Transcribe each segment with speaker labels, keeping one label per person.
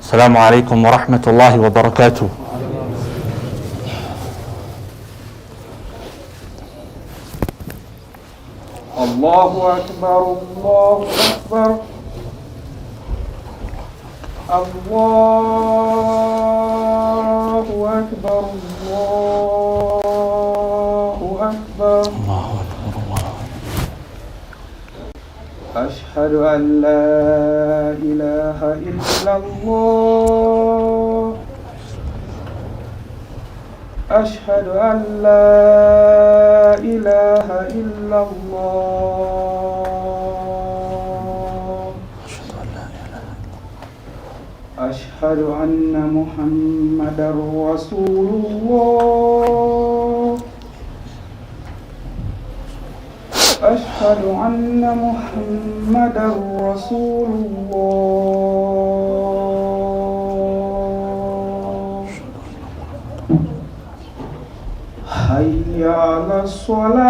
Speaker 1: السلام عليكم ورحمة الله وبركاته.
Speaker 2: الله أكبر الله أكبر الله أكبر الله أكبر
Speaker 1: الله أكبر الله
Speaker 2: أشهد أن لا إله إلا الله أشهد أن لا إله إلا الله أشهد أن محمدا رسول الله أشهد أن محمدا رسول الله حي على الصلاة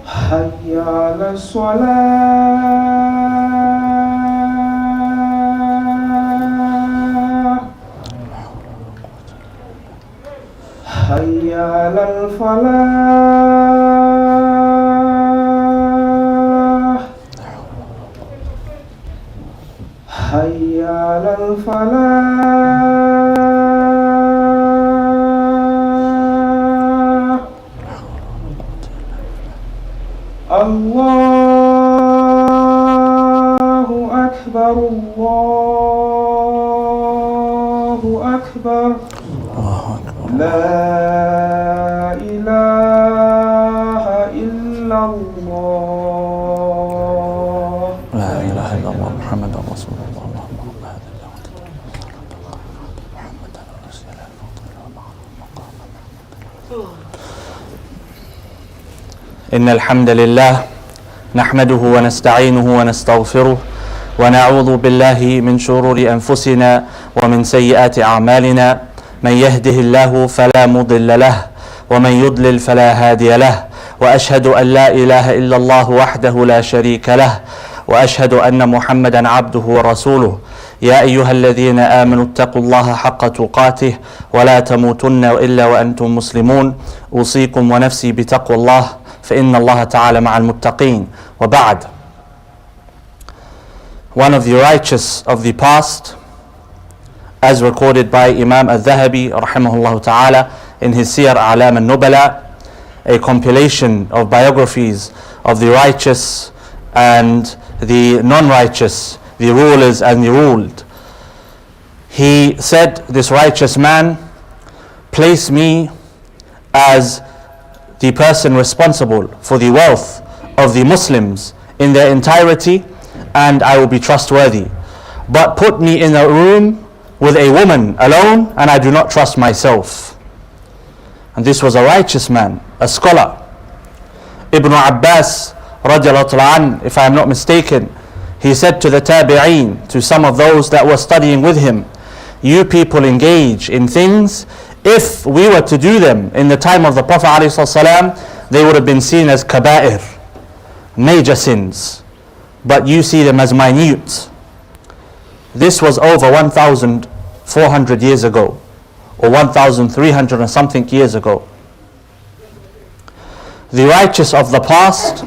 Speaker 2: حي على الصلاة حي على الفلاح حي على الفلاح الله أكبر الله أكبر لا إله إلا الله
Speaker 1: لا إله إلا الله محمد رسول الله اللهم رب هذا الدعوة محمد رسول الله إن الحمد لله نحمده ونستعينه ونستغفره ونعوذ بالله من شرور أنفسنا ومن سيئات أعمالنا من يهده الله فلا مضل له ومن يضلل فلا هادي له وأشهد أن لا إله إلا الله وحده لا شريك له وأشهد أن محمدا عبده ورسوله يا أيها الذين آمنوا اتقوا الله حق تقاته ولا تموتن إلا وأنتم مسلمون أوصيكم ونفسي بتقوى الله فإن الله تعالى مع المتقين وبعد. One of the righteous of the past, as recorded by Imam al-Dhahabi rahimahullah ta'ala in his Siyar A'lam al-Nubala, a compilation of biographies of the righteous and the non-righteous, the rulers and the ruled. He said, this righteous man, place me as the person responsible for the wealth of the Muslims in their entirety, and I will be trustworthy. But put me in a room with a woman alone, and I do not trust myself. And this was a righteous man, a scholar. Ibn Abbas radiallahu ta'ala, if I am not mistaken, he said to the tabi'een, to some of those that were studying with him, you people engage in things, if we were to do them in the time of the Prophet ﷺ, they would have been seen as kaba'ir, major sins, but you see them as minute. This was over 1,400 years ago, or 1,300 and something years ago. The righteous of the past,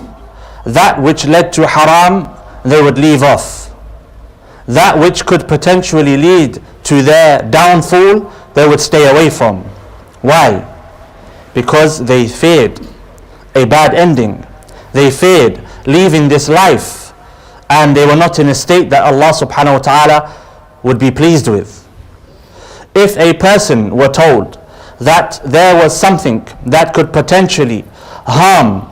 Speaker 1: that which led to haram, they would leave off. That which could potentially lead to their downfall, they would stay away from. Why? Because they feared a bad ending. They feared leaving this life, and they were not in a state that Allah subhanahu wa ta'ala would be pleased with. If a person were told that there was something that could potentially harm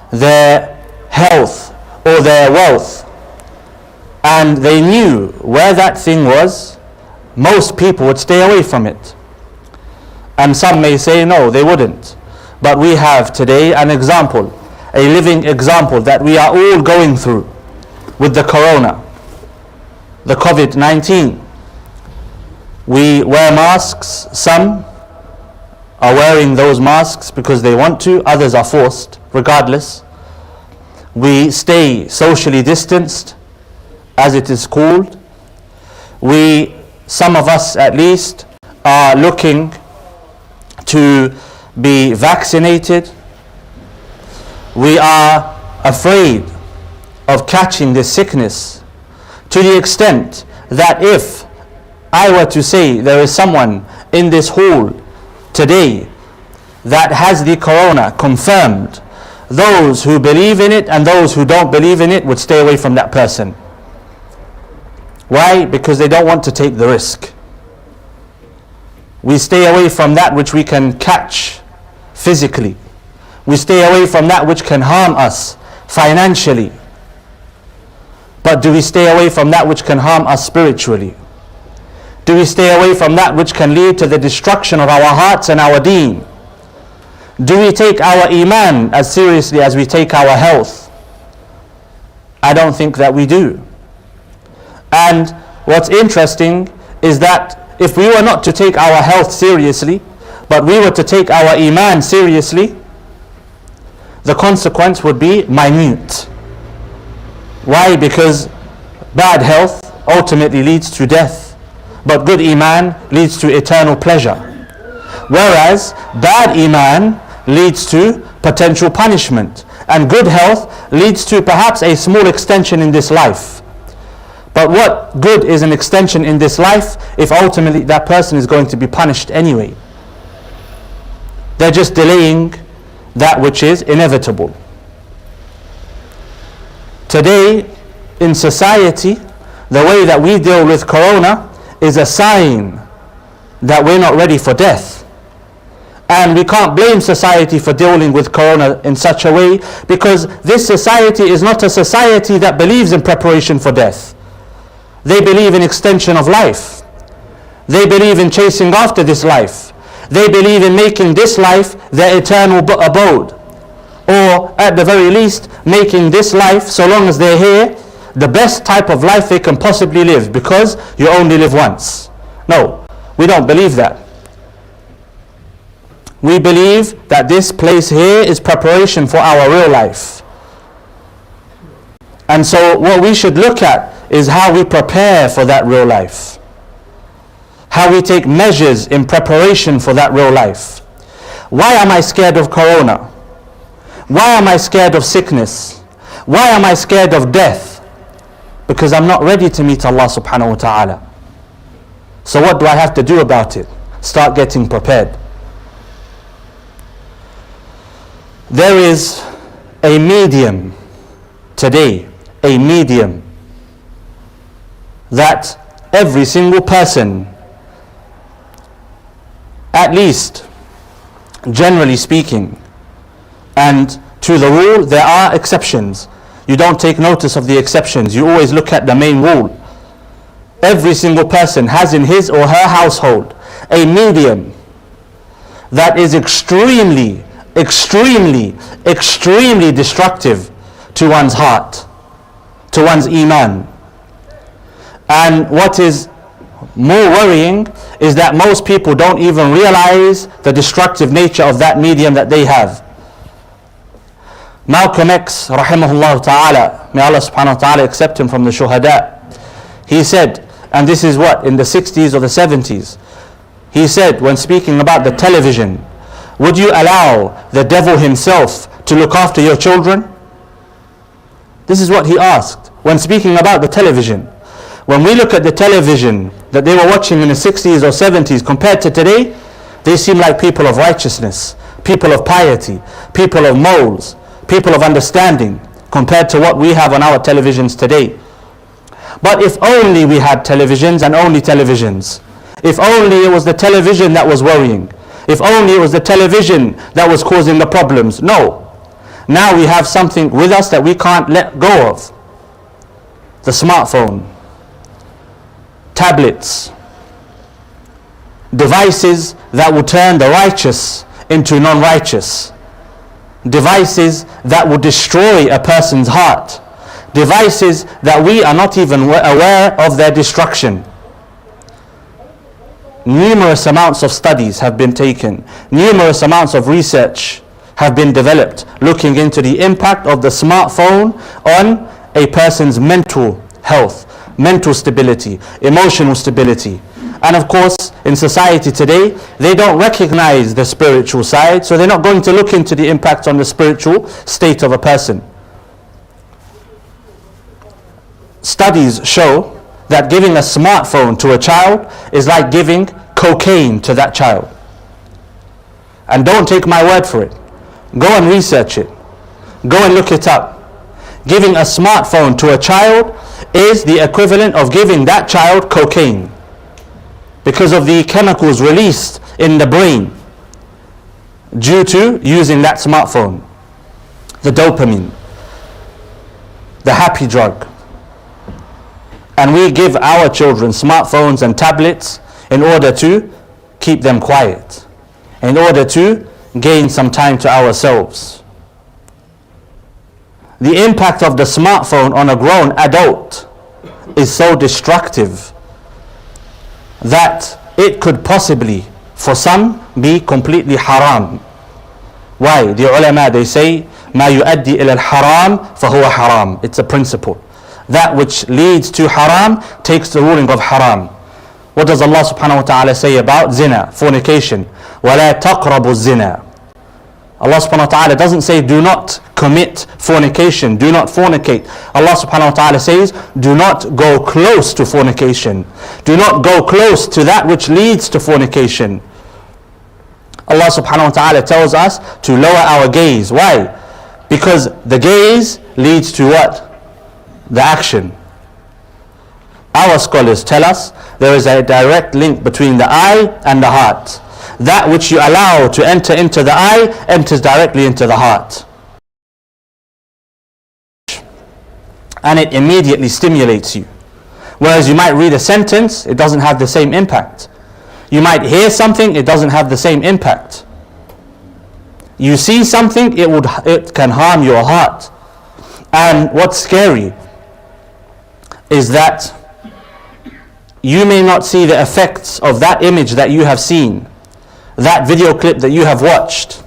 Speaker 1: their health or their wealth, and they knew where that thing was, most people would stay away from it. And some may say no, they wouldn't. But we have today an example, a living example that we are all going through with the corona, the COVID-19. We wear masks. Some are wearing those masks because they want to, others are forced, regardless. We stay socially distanced, as it is called. Some of us at least, are looking to be vaccinated. We are afraid of catching this sickness, to the extent that if I were to say there is someone in this hall today that has the corona confirmed, those who believe in it and those who don't believe in it would stay away from that person. Why? Because they don't want to take the risk. We stay away from that which we can catch physically. We stay away from that which can harm us financially. But do we stay away from that which can harm us spiritually? Do we stay away from that which can lead to the destruction of our hearts and our deen? Do we take our iman as seriously as we take our health? I don't think that we do. And what's interesting is that if we were not to take our health seriously, but we were to take our iman seriously, the consequence would be minute. Why? Because bad health ultimately leads to death, but good iman leads to eternal pleasure. Whereas bad iman leads to potential punishment, and good health leads to perhaps a small extension in this life. But what good is an extension in this life if ultimately that person is going to be punished anyway? They're just delaying that which is inevitable. Today in society, the way that we deal with corona is a sign that we're not ready for death. And we can't blame society for dealing with corona in such a way, because this society is not a society that believes in preparation for death. They believe in extension of life. They believe in chasing after this life. They believe in making this life their eternal abode. Or at the very least, making this life, so long as they're here, the best type of life they can possibly live, because you only live once. No, we don't believe that. We believe that this place here is preparation for our real life. And so what we should look at is how we prepare for that real life. How we take measures in preparation for that real life. Why am I scared of corona? Why am I scared of sickness? Why am I scared of death? Because I'm not ready to meet Allah subhanahu wa ta'ala. So what do I have to do about it? Start getting prepared. There is a medium today, a medium that every single person, at least generally speaking, and to the rule there are exceptions. You don't take notice of the exceptions, you always look at the main rule. Every single person has in his or her household a medium that is extremely destructive to one's heart, to one's iman. And what is more worrying is that most people don't even realize the destructive nature of that medium that they have. Malcolm X, rahimahullah ta'ala, may Allah subhanahu wa ta'ala accept him from the shuhada, he said, and this is what, in the 60s or the 70s, he said when speaking about the television, would you allow the devil himself to look after your children? This is what he asked when speaking about the television. When we look at the television that they were watching in the 60s or 70s compared to today, they seem like people of righteousness, people of piety, people of morals, people of understanding, compared to what we have on our televisions today. But if only we had televisions and only televisions. If only it was the television that was worrying. If only it was the television that was causing the problems. No. Now we have something with us that we can't let go of. The smartphone, tablets, devices that will turn the righteous into non-righteous, devices that will destroy a person's heart, devices that we are not even aware of their destruction. Numerous amounts of studies have been taken, numerous amounts of research have been developed looking into the impact of the smartphone on a person's mental health, mental stability, emotional stability. And of course, in society today, they don't recognize the spiritual side, so they're not going to look into the impact on the spiritual state of a person. Studies show that giving a smartphone to a child is like giving cocaine to that child. And don't take my word for it. Go and research it. Go and look it up. Giving a smartphone to a child is the equivalent of giving that child cocaine, because of the chemicals released in the brain due to using that smartphone. The dopamine, the happy drug. And we give our children smartphones and tablets in order to keep them quiet, in order to gain some time to ourselves. The impact of the smartphone on a grown adult is so destructive that it could possibly, for some, be completely haram. Why? The ulama, they say, ما يؤدي إلى الحرام فهو حرام. It's a principle. That which leads to haram takes the ruling of haram. What does Allah subhanahu wa ta'ala say about zina, fornication? وَلَا تَقْرَبُوا الزِّنَا. Allah subhanahu wa ta'ala doesn't say do not commit fornication, do not fornicate. Allah subhanahu wa ta'ala says do not go close to fornication. Do not go close to that which leads to fornication. Allah subhanahu wa ta'ala tells us to lower our gaze. Why? Because the gaze leads to what? The action. Our scholars tell us there is a direct link between the eye and the heart. That which you allow to enter into the eye enters directly into the heart. And it immediately stimulates you. Whereas you might read a sentence, it doesn't have the same impact. You might hear something, it doesn't have the same impact. You see something, it can harm your heart. And what's scary is that you may not see the effects of that image that you have seen, that video clip that you have watched,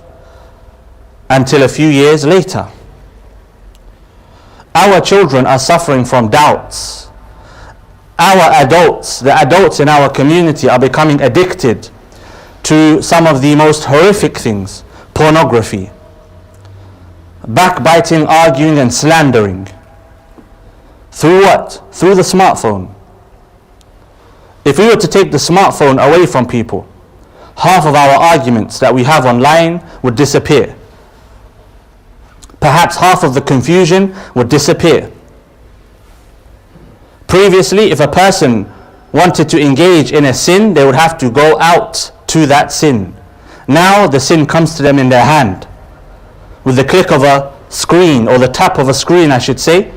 Speaker 1: until a few years later. Our children are suffering from doubts. Our adults, the adults in our community, are becoming addicted to some of the most horrific things. Pornography, backbiting, arguing and slandering. Through what? Through the smartphone. If we were to take the smartphone away from people, half of our arguments that we have online would disappear. Perhaps half of the confusion would disappear. Previously, if a person wanted to engage in a sin, they would have to go out to that sin. Now the sin comes to them in their hand. With the click of a screen, or the tap of a screen I should say,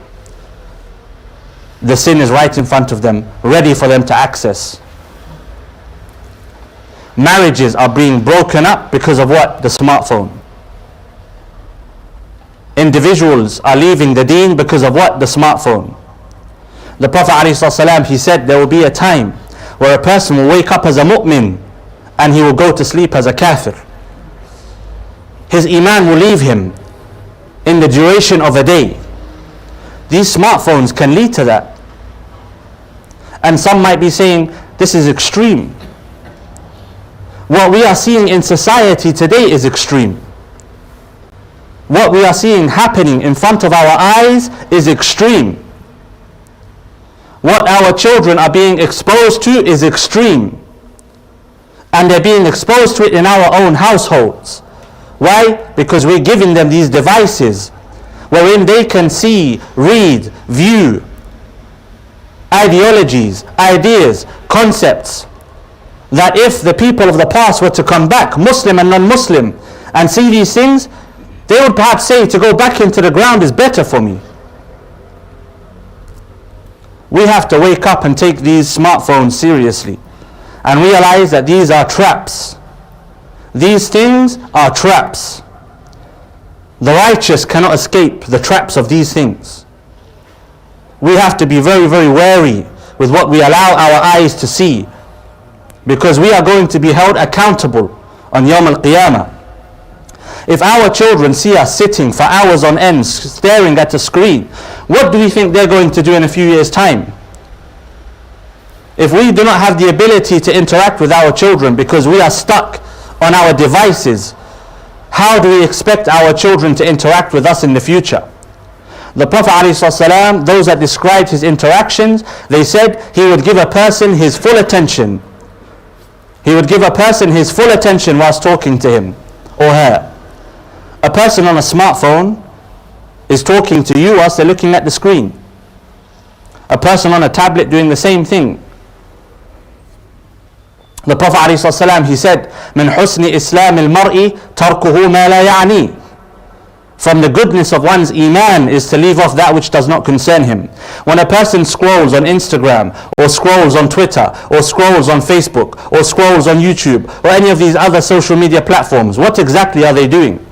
Speaker 1: the sin is right in front of them, ready for them to access. Marriages are being broken up because of what? The smartphone. Individuals are leaving the deen because of what? The smartphone. The Prophet ﷺ, he said there will be a time where a person will wake up as a mu'min and he will go to sleep as a kafir. His iman will leave him in the duration of a day. These smartphones can lead to that. And some might be saying, this is extreme. What we are seeing in society today is extreme. What we are seeing happening in front of our eyes is extreme. What our children are being exposed to is extreme. And they're being exposed to it in our own households. Why? Because we're giving them these devices wherein they can see, read, view ideologies, ideas, concepts that if the people of the past were to come back, Muslim and non-Muslim, and see these things, they would perhaps say to go back into the ground is better for me. We have to wake up and take these smartphones seriously and realize that these are traps. These things are traps. The righteous cannot escape the traps of these things. We have to be very, very wary with what we allow our eyes to see, because we are going to be held accountable on Yawm al-Qiyamah. If our children see us sitting for hours on end staring at a screen, what do we think they're going to do in a few years' time? If we do not have the ability to interact with our children because we are stuck on our devices, how do we expect our children to interact with us in the future? The Prophet ﷺ, those that described his interactions, they said he would give a person his full attention. He would give a person his full attention whilst talking to him or her. A person on a smartphone is talking to you whilst they're looking at the screen. A person on a tablet doing the same thing. The Prophet ﷺ, he said, "Min husni Islam al-mar'i tarkuhu ma la ya'ni." From the goodness of one's iman is to leave off that which does not concern him. When a person scrolls on Instagram, or scrolls on Twitter, or scrolls on Facebook, or scrolls on YouTube, or any of these other social media platforms, what exactly are they doing?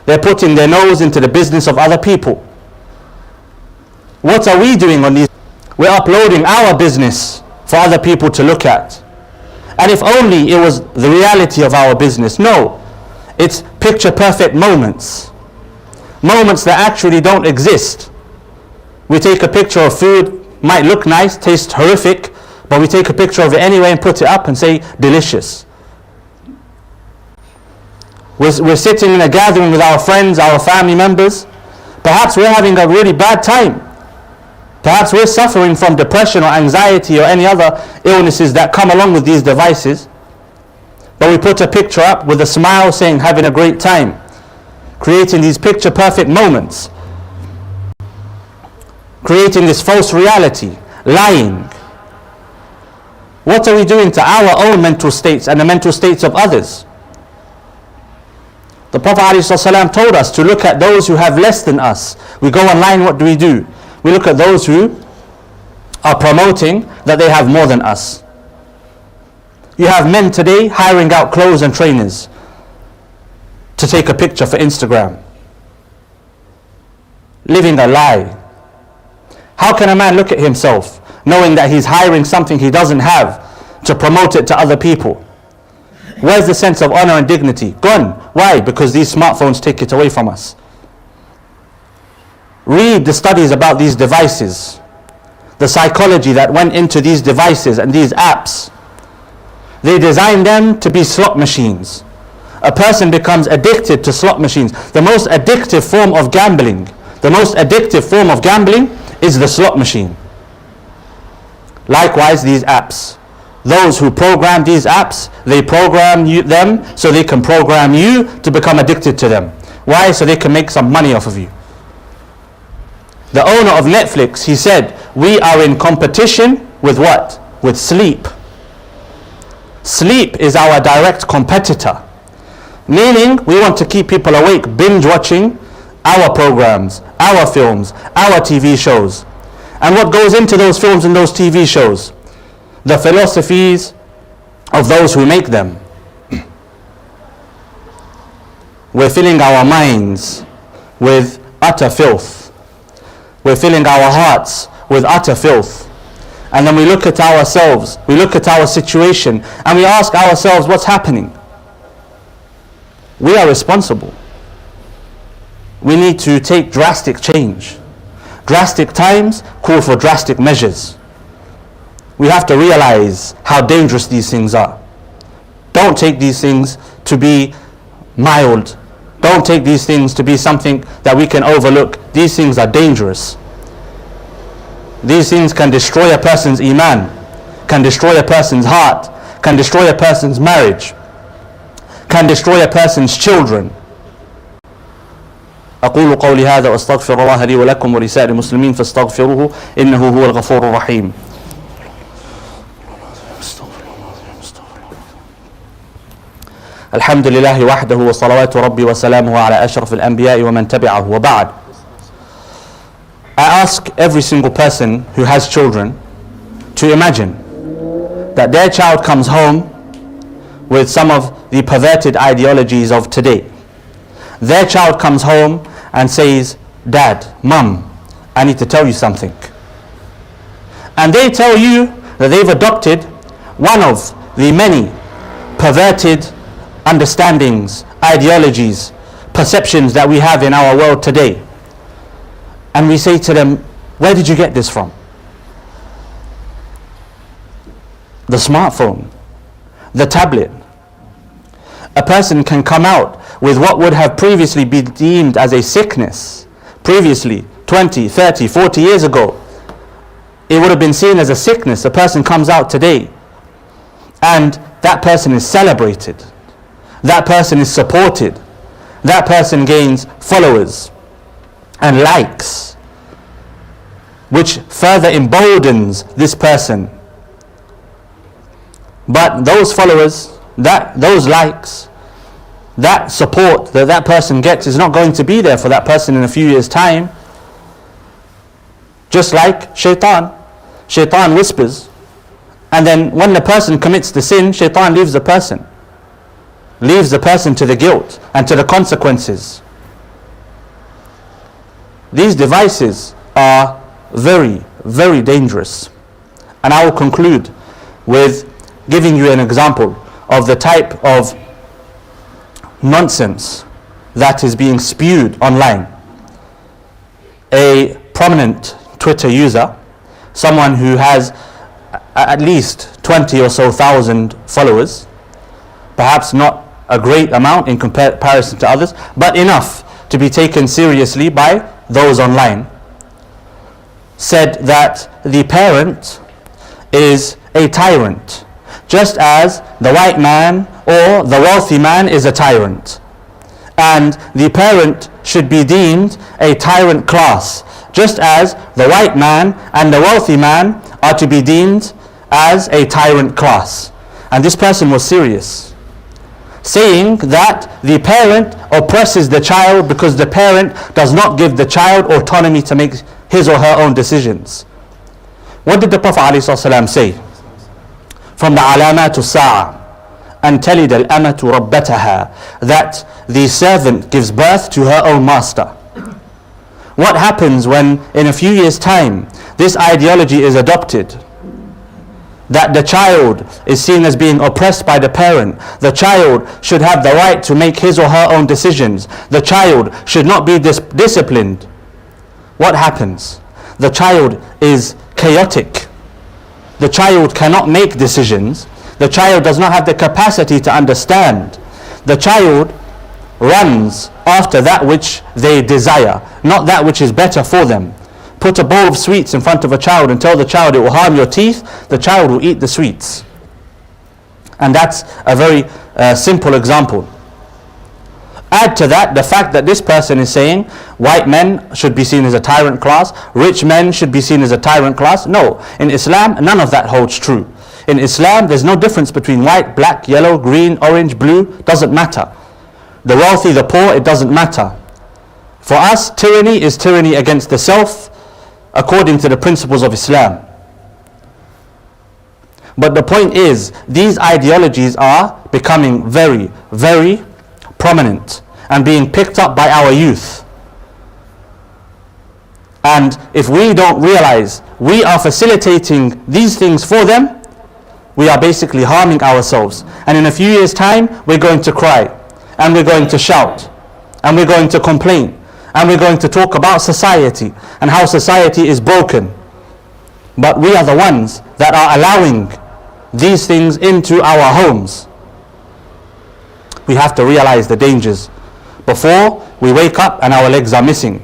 Speaker 1: They're putting their nose into the business of other people. What are we doing on these? We're uploading our business for other people to look at. And if only it was the reality of our business. No, it's picture perfect moments. Moments that actually don't exist. We take a picture of food, might look nice, taste horrific, but we take a picture of it anyway and put it up and say delicious. We're sitting in a gathering with our friends, our family members. Perhaps we're having a really bad time. Perhaps we're suffering from depression or anxiety or any other illnesses that come along with these devices. But we put a picture up with a smile saying having a great time. Creating these picture perfect moments. Creating this false reality. Lying. What are we doing to our own mental states and the mental states of others? The Prophet ﷺ told us to look at those who have less than us. We go online, what do? We look at those who are promoting that they have more than us. You have men today hiring out clothes and trainers to take a picture for Instagram. Living a lie. How can a man look at himself knowing that he's hiring something he doesn't have to promote it to other people? Where's the sense of honor and dignity? Gone. Why? Because these smartphones take it away from us. Read the studies about these devices, the psychology that went into these devices and these apps. They designed them to be slot machines. A person becomes addicted to slot machines. The most addictive form of gambling, is the slot machine. Likewise, these apps. Those who program these apps, they program them so they can program you to become addicted to them. Why? So they can make some money off of you. The owner of Netflix, he said, we are in competition with what? With sleep. Sleep is our direct competitor. Meaning, we want to keep people awake, binge watching our programs, our films, our TV shows. And what goes into those films and those TV shows? The philosophies of those who make them. We're filling our minds with utter filth. We're filling our hearts with utter filth. And then we look at ourselves, we look at our situation, and we ask ourselves, what's happening? We are responsible. We need to take drastic change. Drastic times call for drastic measures. We have to realize how dangerous these things are. Don't take these things to be mild. Don't take these things to be something that we can overlook. These things are dangerous. These things can destroy a person's iman, can destroy a person's heart, can destroy a person's marriage, can destroy a person's children. أقول قولي هذا وأستغفر الله لي ولكم ولسائر المسلمين فاستغفروه إنه هو الغفور الرحيم. الحمد لله وحده وصلوات ربي وسلامه على أشرف الأنبياء ومن تبعه وبعد. I ask every single person who has children to imagine that their child comes home with some of the perverted ideologies of today. Their child comes home and says, Dad, Mum, I need to tell you something. And they tell you that they've adopted one of the many perverted understandings, ideologies, perceptions that we have in our world today. And we say to them, where did you get this from? The smartphone, the tablet. A person can come out with what would have previously been deemed as a sickness. Previously, 20, 30, 40 years ago, it would have been seen as a sickness. A person comes out today and that person is celebrated. That person is supported. That person gains followers and likes, which further emboldens this person. But those followers, those likes, that support that that person gets is not going to be there for that person in a few years' time. Just like shaitan whispers, and then when the person commits the sin, shaitan leaves the person to the guilt and to the consequences. These devices are very, very dangerous. And I will conclude with giving you an example of the type of nonsense that is being spewed online. A prominent Twitter user, someone who has at least 20 or so thousand followers, perhaps not a great amount in comparison to others, but enough to be taken seriously by those online, said that the parent is a tyrant, just as the white man or the wealthy man is a tyrant, and the parent should be deemed a tyrant class, just as the white man and the wealthy man are to be deemed as a tyrant class. And this person was serious, saying that the parent oppresses the child because the parent does not give the child autonomy to make his or her own decisions. What did the Prophet ﷺ say? From the alamatu sa'a, an talid al-amatu rabbataha, that the servant gives birth to her own master. What happens when in a few years' time this ideology is adopted, that the child is seen as being oppressed by the parent? The child should have the right to make his or her own decisions. The child should not be disciplined. What happens? The child is chaotic. The child cannot make decisions. The child does not have the capacity to understand. The child runs after that which they desire, not that which is better for them. Put a bowl of sweets in front of a child and tell the child it will harm your teeth, the child will eat the sweets. And that's a very simple example. Add to that the fact that this person is saying white men should be seen as a tyrant class, rich men should be seen as a tyrant class. No, in Islam none of that holds true. In Islam there's no difference between white, black, yellow, green, orange, blue, doesn't matter. The wealthy, the poor, it doesn't matter. For us, tyranny is tyranny against the self, according to the principles of Islam. But the point is, these ideologies are becoming very, very prominent and being picked up by our youth. And if we don't realize we are facilitating these things for them, we are basically harming ourselves. And in a few years' time, we're going to cry, and we're going to shout, and we're going to complain, and we're going to talk about society and how society is broken. But we are the ones that are allowing these things into our homes. We have to realize the dangers before we wake up and our legs are missing.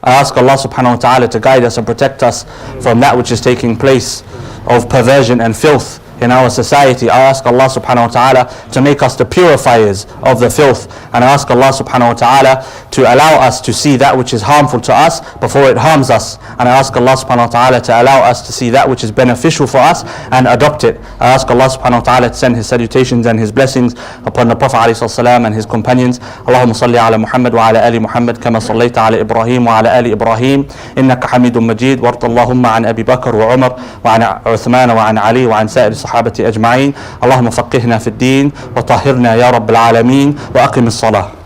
Speaker 1: I ask Allah subhanahu wa ta'ala to guide us and protect us from that which is taking place of perversion and filth in our society. I ask Allah subhanahu wa ta'ala to make us the purifiers of the filth, and I ask Allah subhanahu wa ta'ala to allow us to see that which is harmful to us before it harms us, and I ask Allah subhanahu wa ta'ala to allow us to see that which is beneficial for us and adopt it. I ask Allah subhanahu wa ta'ala to send his salutations and his blessings upon the Prophet ﷺ and his companions. Allahumma salli ala Muhammad wa ala ali Muhammad kama sallaita ala Ibrahim wa ala ali Ibrahim innaka hamidun majid, warda Allahumma an Abi Bakr wa Umar wa an Uthman wa an Ali wa an sa'ir الصحابة أجمعين. اللهم فقهنا في الدين وطهرنا يا رب العالمين وأقم الصلاة.